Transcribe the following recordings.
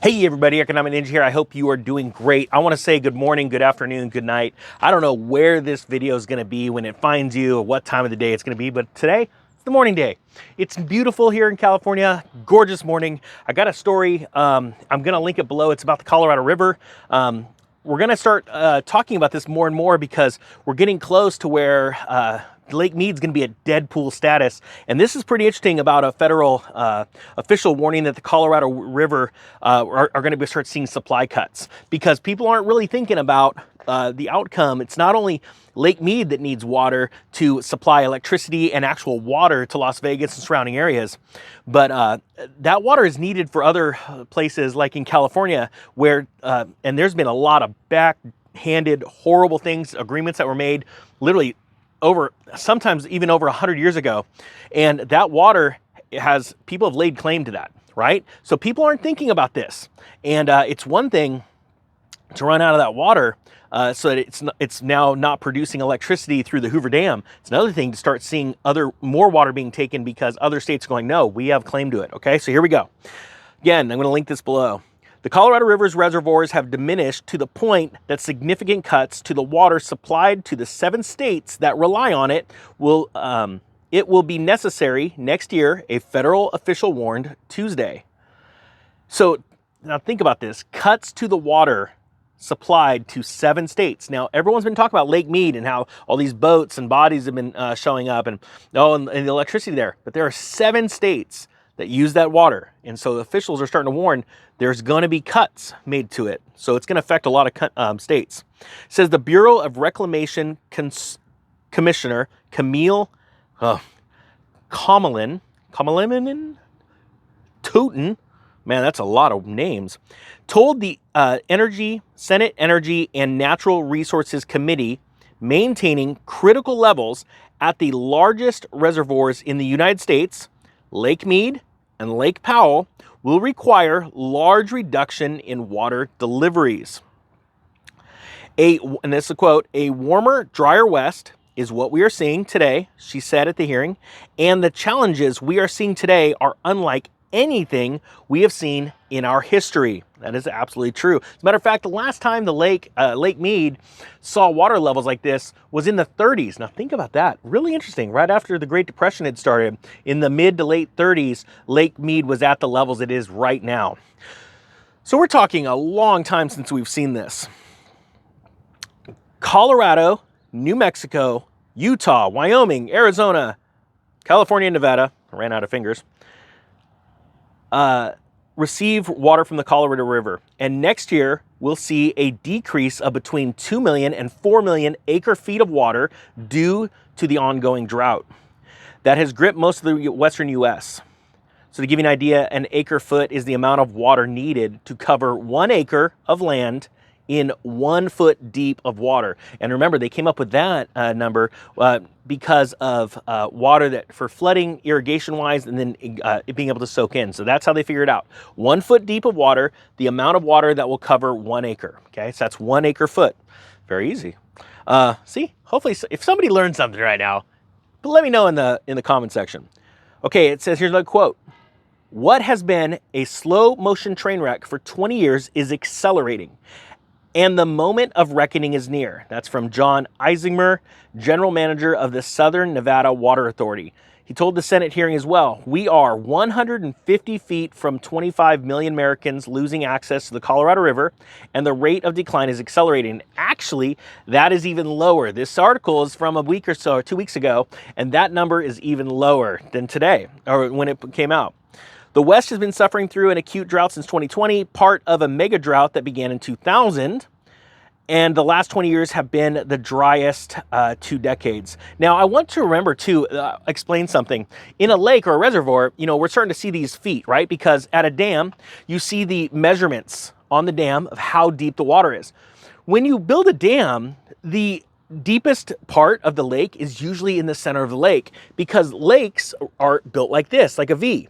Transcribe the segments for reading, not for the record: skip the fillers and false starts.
Hey everybody, Economic Ninja here. I hope you are doing great. I want to say good morning, good afternoon, good night. I don't know where this video is going to be when it finds you or what time of the day it's going to be, but today it's the morning day. It's beautiful here in California, gorgeous morning. I got a story, I'm going to link it below. It's about the Colorado River. We're going to start talking about this more and more because we're getting close to where Lake Mead's going to be at dead pool status. And this is pretty interesting about a federal official warning that the Colorado River are going to start seeing supply cuts because people aren't really thinking about the outcome. It's not only Lake Mead that needs water to supply electricity and actual water to Las Vegas and surrounding areas, but that water is needed for other places like in California where, and there's been a lot of backhanded, horrible things, agreements that were made literally sometimes even over 100 years ago. And that water people have laid claim to that, right? So people aren't thinking about this. And it's one thing to run out of that water so that it's now not producing electricity through the Hoover Dam. It's another thing to start seeing more water being taken because other states are going, no, we have claim to it. Okay, so here we go. Again, I'm going to link this below. The Colorado River's reservoirs have diminished to the point that significant cuts to the water supplied to the 7 states that rely on it will be necessary next year, a federal official warned Tuesday. So now think about this, cuts to the water supplied to 7 states. Now, everyone's been talking about Lake Mead and how all these boats and bodies have been showing up and the electricity there, but there are 7 states that use that water. And so the officials are starting to warn there's going to be cuts made to it. So it's going to affect a lot of states. It says the Bureau of Reclamation Commissioner Camille Toten, man, that's a lot of names, told the Senate Energy and Natural Resources Committee maintaining critical levels at the largest reservoirs in the United States, Lake Mead and Lake Powell, will require large reduction in water deliveries. And this is a quote, "A warmer, drier West is what we are seeing today," she said at the hearing, "and the challenges we are seeing today are unlike anything we have seen in our history." That is absolutely true. As a matter of fact, the last time the Lake Mead saw water levels like this was in the 30s. Now think about that. Really interesting. Right after the Great Depression had started, in the mid to late 30s, Lake Mead was at the levels it is right now. So we're talking a long time since we've seen this. Colorado, New Mexico, Utah, Wyoming, Arizona, California, and Nevada, I ran out of fingers, receive water from the Colorado River. And next year, we'll see a decrease of between 2 million and 4 million acre feet of water due to the ongoing drought that has gripped most of the western U.S. So to give you an idea, an acre foot is the amount of water needed to cover 1 acre of land in 1 foot deep of water. And remember, they came up with that number because of water that for flooding, irrigation wise, and then it being able to soak in. So that's how they figured it out. 1 foot deep of water, the amount of water that will cover 1 acre. Okay, so that's 1 acre foot. Very easy. See, hopefully, if somebody learned something right now, let me know in the comment section. Okay, it says, here's another quote. "What has been a slow motion train wreck for 20 years is accelerating, and the moment of reckoning is near." That's from John Eisinger, General Manager of the Southern Nevada Water Authority. He told the Senate hearing as well, "We are 150 feet from 25 million Americans losing access to the Colorado River, and the rate of decline is accelerating." Actually, that is even lower. This article is from a week or so, or 2 weeks ago, and that number is even lower than today, or when it came out. The West has been suffering through an acute drought since 2020, part of a mega drought that began in 2000. And the last 20 years have been the driest 2 decades. Now, I want to remember to explain something. In a lake or a reservoir, we're starting to see these feet, right? Because at a dam, you see the measurements on the dam of how deep the water is. When you build a dam, the deepest part of the lake is usually in the center of the lake because lakes are built like this, like a V.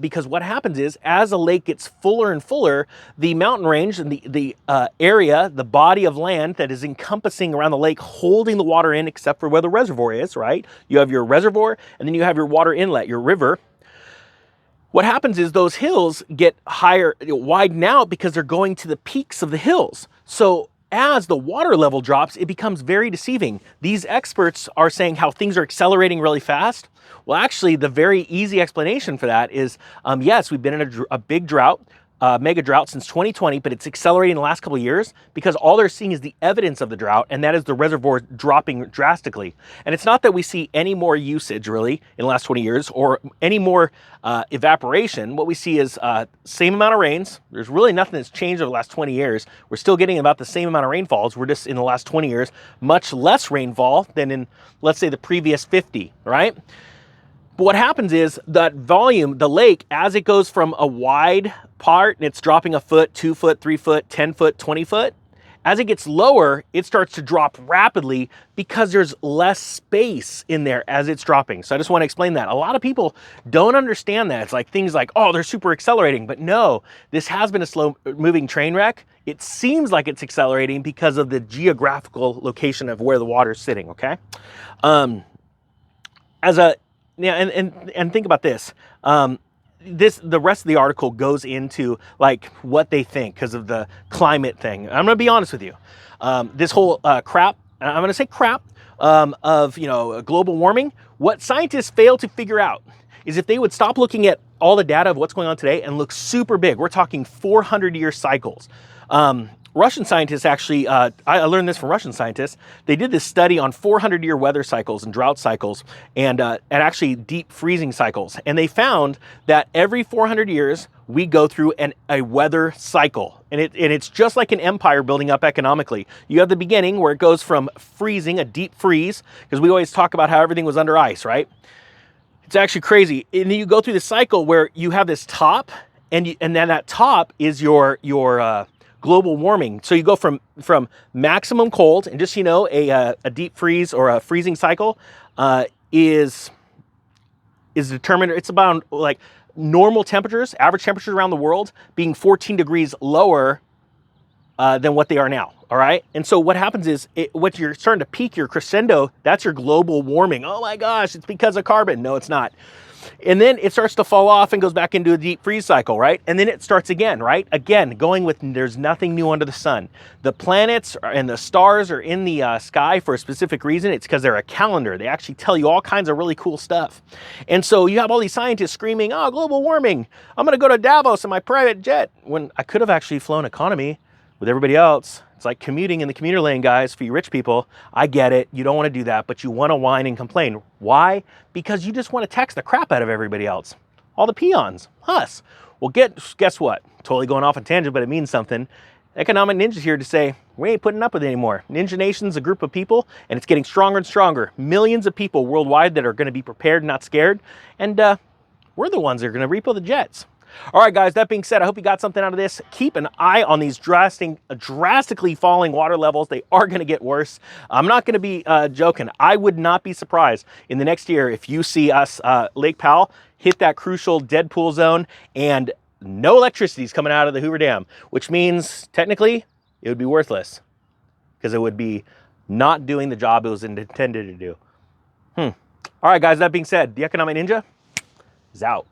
Because what happens is, as a lake gets fuller and fuller, the mountain range and the area, the body of land that is encompassing around the lake, holding the water in, except for where the reservoir is, right? You have your reservoir, and then you have your water inlet, your river. what happens is those hills get higher, widen out because they're going to the peaks of the hills. So as the water level drops, it becomes very deceiving. These experts are saying how things are accelerating really fast. Well, actually, the very easy explanation for that is, yes, we've been in a big drought, mega drought since 2020, but it's accelerating in the last couple of years because all they're seeing is the evidence of the drought, and that is the reservoir dropping drastically. And it's not that we see any more usage really in the last 20 years or any more evaporation. What we see is same amount of rains. There's really nothing that's changed over the last 20 years. We're still getting about the same amount of rainfalls. We're just in the last 20 years, much less rainfall than in, let's say, the previous 50, right? But what happens is that volume, the lake, as it goes from a wide part and it's dropping a foot, 2 foot, 3 foot, 10 foot, 20 foot, as it gets lower, it starts to drop rapidly because there's less space in there as it's dropping. So I just want to explain that. A lot of people don't understand that. It's like things like, oh, they're super accelerating. But no, this has been a slow moving train wreck. It seems like it's accelerating because of the geographical location of where the water's sitting, okay? Yeah, and think about this. The rest of the article goes into like what they think because of the climate thing. I'm gonna be honest with you. This whole crap, I'm gonna say crap, of global warming. What scientists fail to figure out is if they would stop looking at all the data of what's going on today and look super big. We're talking 400-year cycles. Russian scientists actually, I learned this from Russian scientists. They did this study on 400-year weather cycles and drought cycles and actually deep freezing cycles. And they found that every 400 years, we go through a weather cycle. And it's just like an empire building up economically. You have the beginning where it goes from freezing, a deep freeze, because we always talk about how everything was under ice, right? It's actually crazy. And then you go through the cycle where you have this top, and then that top is your global warming. So you go from maximum cold, and just so you know, a deep freeze or a freezing cycle is determined. It's about like normal temperatures, average temperatures around the world being 14 degrees lower than what they are now. All right. And so what happens is what you're starting to peak, your crescendo, that's your global warming. Oh my gosh, it's because of carbon. No, it's not. And then it starts to fall off and goes back into a deep freeze cycle, right? And then it starts again, right? Again, going with there's nothing new under the sun. The planets and the stars are in the sky for a specific reason. It's because they're a calendar. They actually tell you all kinds of really cool stuff. And so you have all these scientists screaming, oh, global warming. I'm going to go to Davos in my private jet, when I could have actually flown economy with everybody else. It's like commuting in the commuter lane, guys, for you rich people. I get it. You don't want to do that, but you want to whine and complain. Why? Because you just want to tax the crap out of everybody else. All the peons, us. Well, guess what? Totally going off on tangent, but it means something. Economic Ninja's here to say, we ain't putting up with it anymore. Ninja Nation's a group of people, and it's getting stronger and stronger. Millions of people worldwide that are going to be prepared, not scared. And we're the ones that are going to repo the jets. All right, guys, that being said, I hope you got something out of this. Keep an eye on these drastically falling water levels. They are going to get worse. I'm not going to be joking. I would not be surprised in the next year if you see us, Lake Powell, hit that crucial Deadpool zone and no electricity is coming out of the Hoover Dam, which means technically it would be worthless because it would be not doing the job it was intended to do. All right, guys, that being said, the Economic Ninja is out.